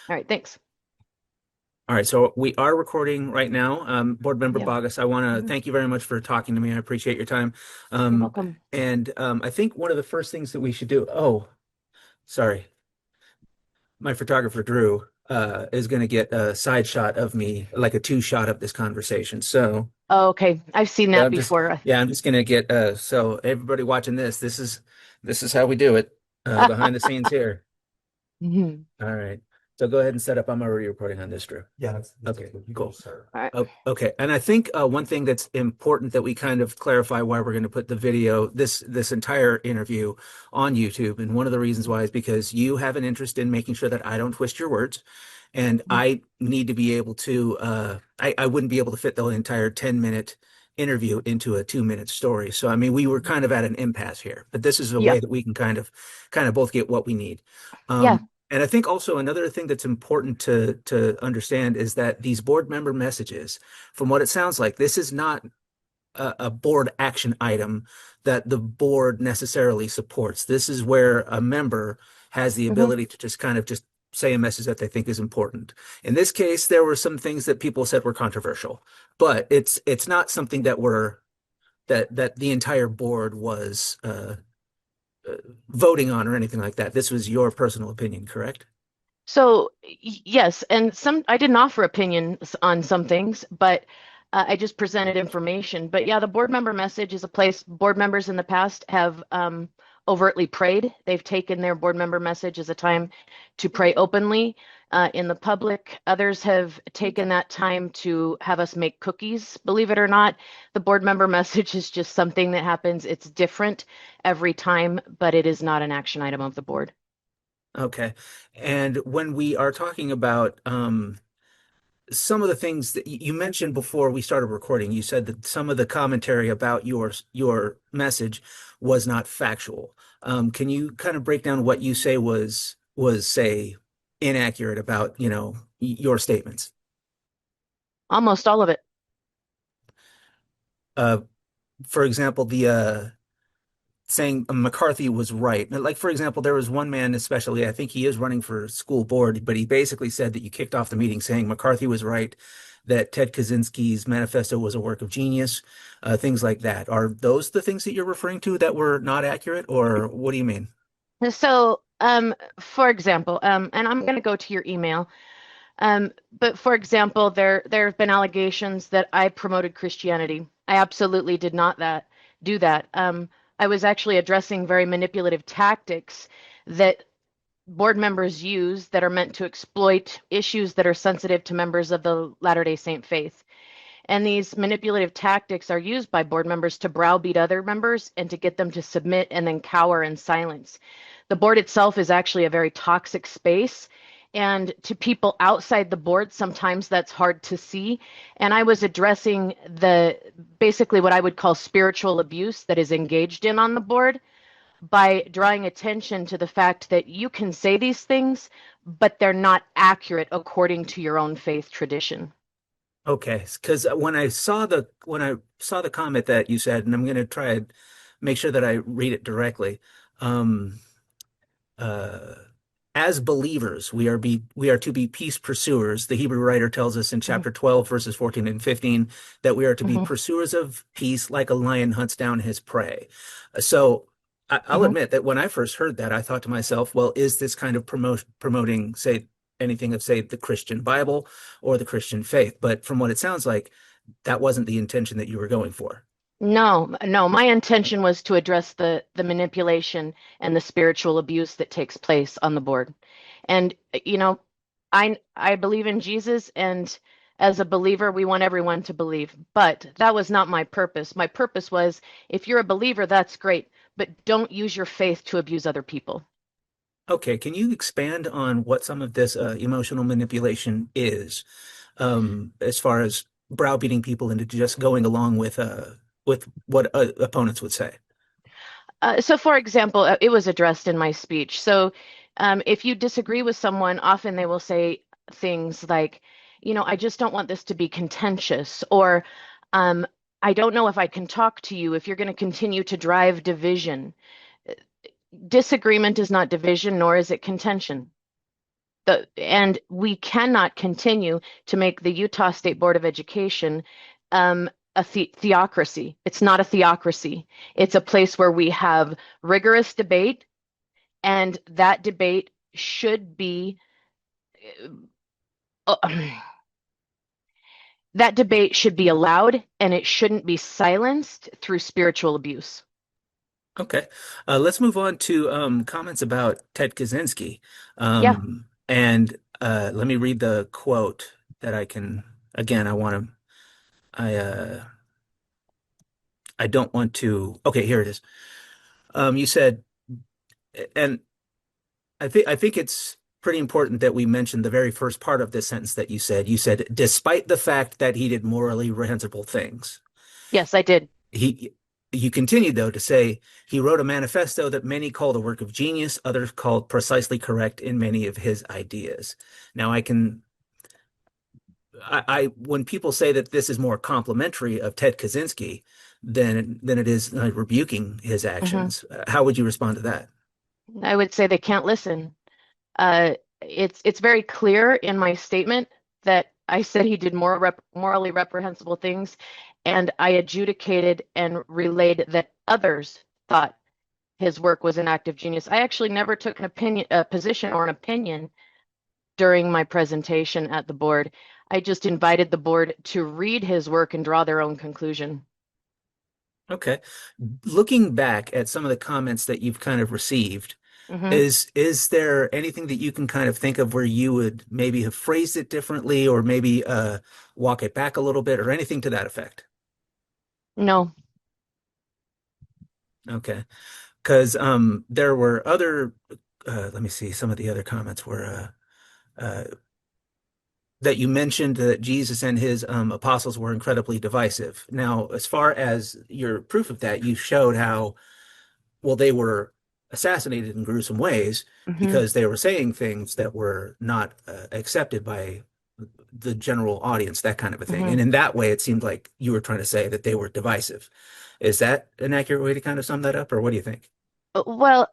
All right, thanks. All right, so we are recording right now. Board Member Yeah. Boggess, I want to Mhm. thank you very much for talking to me. I appreciate your time. You're Um, welcome. and I think one of the first things that we should do, oh, sorry, my photographer Drew is going to get a side shot of me, like a two shot of this conversation. Oh, okay, I've seen So that I'm just, before. yeah, I'm just going to get so everybody watching this is how we do it behind the scenes here. Mhm. All right. So go ahead and set up. I'm already recording on this, Drew. Yeah, that's Okay, okay. You go, cool. sir. All right. Oh, okay. And I think one thing that's important that we kind of clarify why we're going to put the video, this entire interview on YouTube. And one of the reasons why is because you have an interest in making sure that I don't twist your words. And Mhm. I need to be able to, I wouldn't be able to fit the entire 10-minute interview into a 2-minute story. So, I mean, we were kind of at an impasse here, but this is a Yeah. way that we can kind of both get what we need. Yeah. And I think also another thing that's important to understand is that these board member messages, from what it sounds like, this is not a board action item that the board necessarily supports. This is where a member has the Hmm. ability to just kind of just say a message that they think is important. In this case, there were some things that people said were controversial, but it's not something that the entire board was uh, voting on or anything like that. This was your personal opinion, correct? So yes, and some I didn't offer opinions on some things, but I just presented information. But yeah, the board member message is a place board members in the past have overtly prayed. They've taken their board member message as a time to pray openly in the public. Others have taken that time to have us make cookies. Believe it or not, the board member message is just something that happens. It's different every time, but it is not an action item of the board. Okay. And when we are talking about some of the things that you mentioned before we started recording, you said that some of the commentary about your message was not factual. Can you kind of break down what you say was say inaccurate about, your statements? Almost all of it. Uh, for example, the saying McCarthy was right. Like, for example, there was one man, especially, I think he is running for school board, but he basically said that you kicked off the meeting saying McCarthy was right, that Ted Kaczynski's manifesto was a work of genius, things like that. Are those the things that you're referring to that were not accurate, or what do you mean? So, for example, and I'm going to go to your email. But for example, there have been allegations that I promoted Christianity. I absolutely did not do that. I was actually addressing very manipulative tactics that board members use that are meant to exploit issues that are sensitive to members of the Latter-day Saint faith. And these manipulative tactics are used by board members to browbeat other members and to get them to submit and then cower in silence. The board itself is actually a very toxic space. And to people outside the board, sometimes that's hard to see. And I was addressing the basically what I would call spiritual abuse that is engaged in on the board by drawing attention to the fact that you can say these things, but they're not accurate according to your own faith tradition. Okay, because when I saw the comment that you said, and I'm going to try and make sure that I read it directly. Um, uh, as believers, we are to be peace pursuers. The Hebrew writer tells us in Mhm. chapter 12, verses 14 and 15, that we are to be Mhm. pursuers of peace like a lion hunts down his prey. So I'll Mhm. admit that when I first heard that, I thought to myself, well, is this kind of promoting, say, anything of, say, the Christian Bible or the Christian faith? But from what it sounds like, that wasn't the intention that you were going for. No, no, my intention was to address the manipulation and the spiritual abuse that takes place on the board. And you know, I believe in Jesus, and as a believer, we want everyone to believe. But that was not my purpose. My purpose was if you're a believer, that's great, but don't use your faith to abuse other people. Okay, can you expand on what some of this emotional manipulation is, as far as browbeating people into just going along with what opponents would say? So, for example, it was addressed in my speech. So, if you disagree with someone, often they will say things like, I just don't want this to be contentious, or um, I don't know if I can talk to you if you're going to continue to drive division. Disagreement is not division, nor is it contention. And we cannot continue to make the Utah State Board of Education a theocracy. It's not a theocracy. It's a place where we have rigorous debate, and that debate should be uh, that debate should be allowed, and it shouldn't be silenced through spiritual abuse. Okay. Let's move on to comments about Ted Kaczynski. Yeah. And let me read the quote that I can, again, I I don't want to, okay, here it is. You said, and I think it's pretty important that we mention the very first part of this sentence that you said. You said, despite the fact that he did morally reprehensible things. Yes, I did. He you continued though to say he wrote a manifesto that many called a work of genius, others called precisely correct in many of his ideas. Now I when people say that this is more complimentary of Ted Kaczynski than it is rebuking his Hmm. actions, how would you respond to that? I would say they can't listen. It's very clear in my statement that I said he did morally reprehensible things, and I adjudicated and relayed that others thought his work was an act of genius. I actually never took a position or an opinion during my presentation at the board. I just invited the board to read his work and draw their own conclusion. Okay. Looking back at some of the comments that you've kind of received, Hmm. is there anything that you can kind of think of where you would maybe have phrased it differently or maybe walk it back a little bit or anything to that effect? No. Okay. Because there were other let me see, some of the other comments were that you mentioned that Jesus and his apostles were incredibly divisive. Now, as far as your proof of that, you showed how, well, they were assassinated in gruesome ways Hmm. because they were saying things that were not accepted by the general audience, that kind of a thing. Hmm. And in that way, it seemed like you were trying to say that they were divisive. Is that an accurate way to kind of sum that up, or what do you think? Well,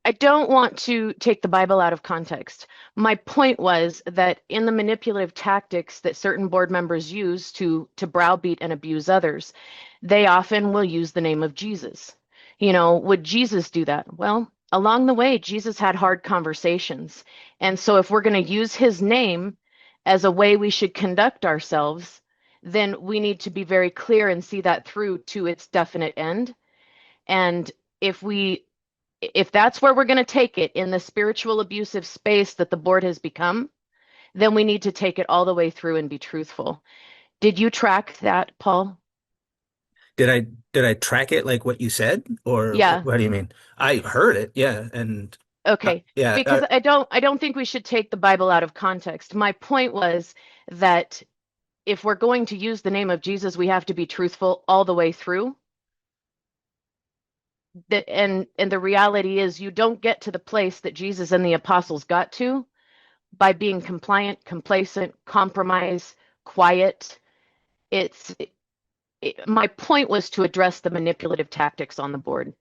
I don't want to take the Bible out of context. My point was that in the manipulative tactics that certain board members use to browbeat and abuse others, they often will use the name of Jesus. Would Jesus do that? Well, along the way, Jesus had hard conversations. And so if we're going to use his name as a way we should conduct ourselves, then we need to be very clear and see that through to its definite end. And if we if that's where we're going to take it in the spiritual abusive space that the board has become, then we need to take it all the way through and be truthful. Did you track that, Paul? Did I did I track it like what you said, or Yeah. what do you mean? I heard it, yeah, and Okay. yeah, Because I don't think we should take the Bible out of context. My point was that if we're going to use the name of Jesus, we have to be truthful all the way through. And the reality is you don't get to the place that Jesus and the apostles got to by being compliant, complacent, compromise, quiet. It's my point was to address the manipulative tactics on the board.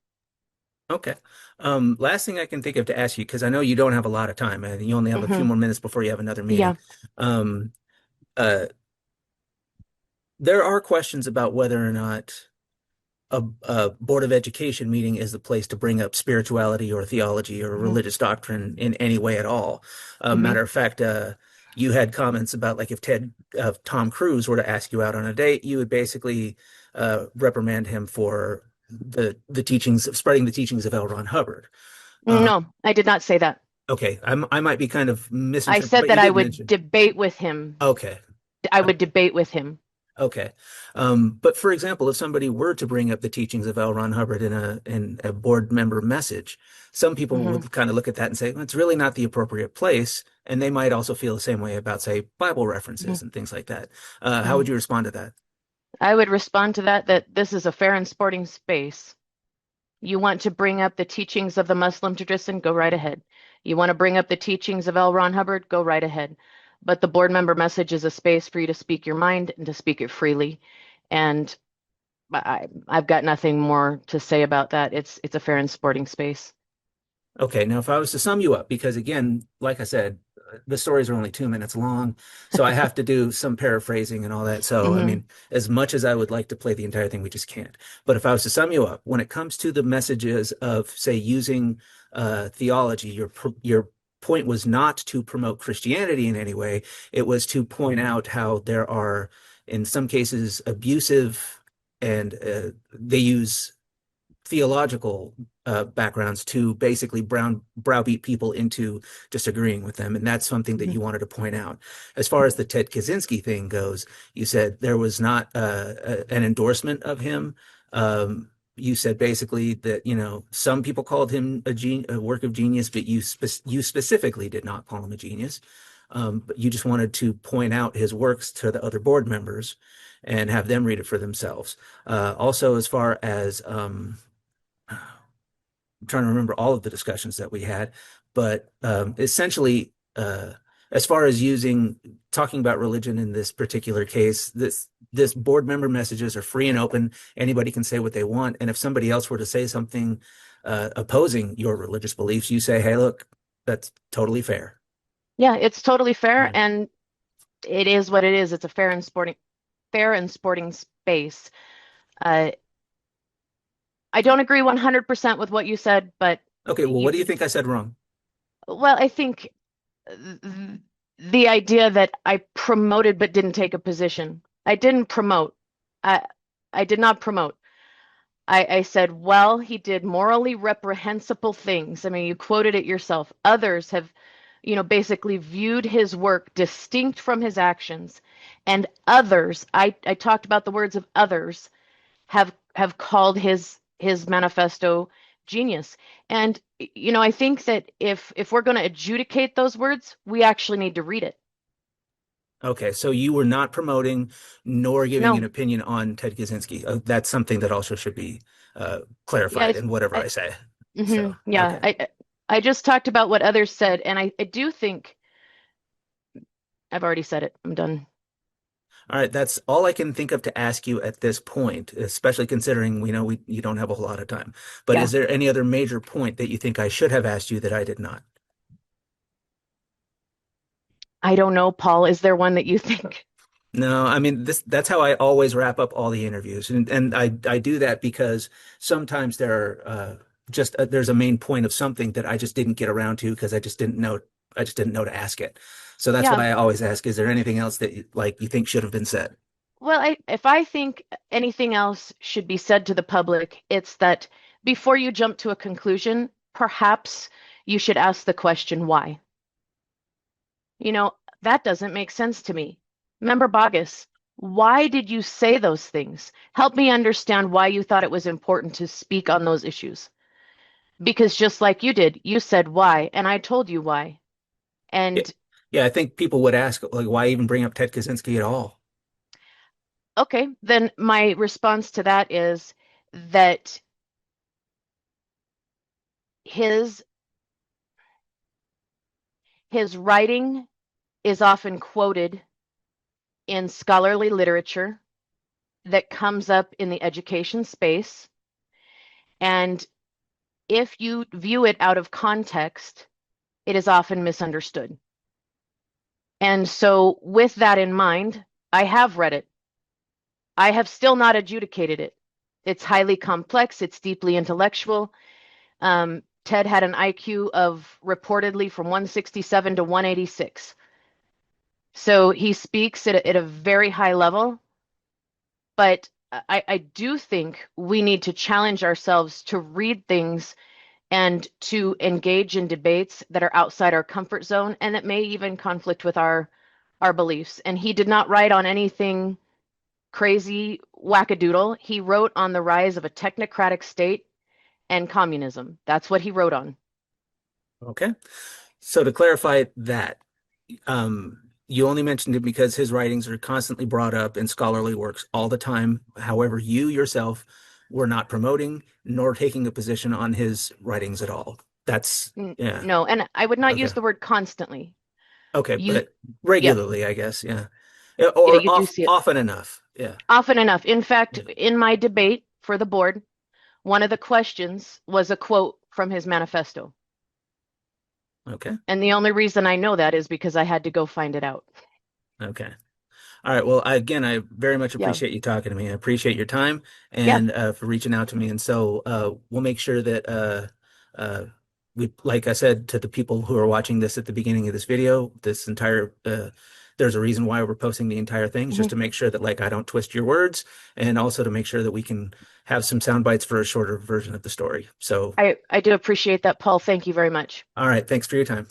okay. Last thing I can think of to ask you, because I know you don't have a lot of time, and you only have a few Hmm. more minutes before you have another meeting. Yeah. Um, uh, there are questions about whether or not a Board of Education meeting is the place to bring up spirituality or theology or Hmm. religious doctrine in any way at all. Hmm. Matter of fact, you had comments about like if Tom Cruise were to ask you out on a date, you would basically reprimand him for the teachings of spreading the teachings of L. Ron Hubbard. Uh, No, I did not say that. okay, I might be kind of I misinterpreting, said but you that I did would mention. debate with him. Okay, I would debate with him. okay. But for example, if somebody were to bring up the teachings of L. Ron Hubbard in a board member message, some people Hmm. would kind of look at that and say, well, it's really not the appropriate place. And they might also feel the same way about, say, Bible Hmm. references and things like that. How Hmm. would you respond to that? I would respond to that this is a fair and sporting space. You want to bring up the teachings of the Muslim tradition? Go right ahead. You want to bring up the teachings of L. Ron Hubbard? Go right ahead. But the board member message is a space for you to speak your mind and to speak it freely. And I've got nothing more to say about that. It's a fair and sporting space. Okay, now if I was to sum you up, because again, like I said, the stories are only 2 minutes long, so I have to do some paraphrasing and all that. So, I Hmm. mean, as much as I would like to play the entire thing, we just can't. But if I was to sum you up, when it comes to the messages of, say, using theology, your point was not to promote Christianity in any way. It was to point out how there are, in some cases, abusive and they use theological backgrounds to basically browbeat people into disagreeing with them. And that's something that Hmm. you wanted to point out. As far as the Ted Kaczynski thing goes, you said there was not an endorsement of him. You said basically that, some people called him a work of genius, but you specifically did not call him a genius. But you just wanted to point out his works to the other board members and have them read it for themselves. Also, as far as I'm trying to remember all of the discussions that we had, but essentially, as far as talking about religion in this particular case, this board member messages are free and open. Anybody can say what they want, and if somebody else were to say something opposing your religious beliefs, you say, "Hey, look, that's totally fair." Yeah, it's totally fair, Yeah. and it is what it is. It's a fair and sporting space. Uh, I don't agree 100% with what you said, but Okay, well, what do you think I said wrong? well, I think th- the idea that I promoted but didn't take a position. I didn't promote. I I did not promote. I said, well, he did morally reprehensible things. I mean, you quoted it yourself. Others have, basically viewed his work distinct from his actions. And others, I talked about the words of others, have called his manifesto genius. And I think that if we're going to adjudicate those words, we actually need to read it. Okay, so you were not promoting nor giving an No. opinion on Ted Kaczynski. That's something that also should be Yeah, clarified in whatever I, I say. So, yeah, okay. I just talked about what others said, and I do think I've already said it. I'm done. All right, that's all I can think of to ask you at this point, especially considering we know you don't have a whole lot of time. But is Yeah. there any other major point that you think I should have asked you that I did not? I don't know, Paul. Is there one that you think? No, I mean that's how I always wrap up all the interviews. And I do that because sometimes there's a main point of something that I just didn't get around to because I just didn't know to ask it. So that's Yeah. why I always ask, is there anything else that you think should have been said? Well, if I think anything else should be said to the public, it's that before you jump to a conclusion, perhaps you should ask the question why. You know, that doesn't make sense to me. Member Boggess, why did you say those things? Help me understand why you thought it was important to speak on those issues. Because just like you did, you said why, and I told you why. Yeah, And yeah, I think people would ask, like, why even bring up Ted Kaczynski at all? okay, then my response to that is that his his writing is often quoted in scholarly literature that comes up in the education space. And if you view it out of context, it is often misunderstood. And so, with that in mind, I have read it. I have still not adjudicated it. It's highly complex, it's deeply intellectual. Ted had an IQ of reportedly from 167 to 186. So he speaks at a very high level, but I do think we need to challenge ourselves to read things and to engage in debates that are outside our comfort zone and that may even conflict with our beliefs. And he did not write on anything crazy wackadoodle. He wrote on the rise of a technocratic state and communism. That's what he wrote on. Okay. So to clarify that, you only mentioned it because his writings are constantly brought up in scholarly works all the time. However, you yourself were not promoting nor taking a position on his writings at all. Yeah. No, and I would not Okay. use the word constantly. Okay, You, but yeah, regularly, I guess. Yeah. Yeah, yeah, or you do see it often enough. Yeah. often enough. In fact, Yeah. in my debate for the board, one of the questions was a quote from his manifesto. Okay. And the only reason I know that is because I had to go find it out. Okay. All right. Well, again, I very much Yeah. appreciate you talking to me. I appreciate your time Yeah. and for reaching out to me. And so we'll make sure that uh, we, like I said to the people who are watching this at the beginning of this video, this entire there's a reason why we're posting the entire thing, just Mhm. to make sure that like I don't twist your words, and also to make sure that we can have some sound bites for a shorter version of the story. So, I do appreciate that, Paul. Thank you very much. all right. Thanks for your time.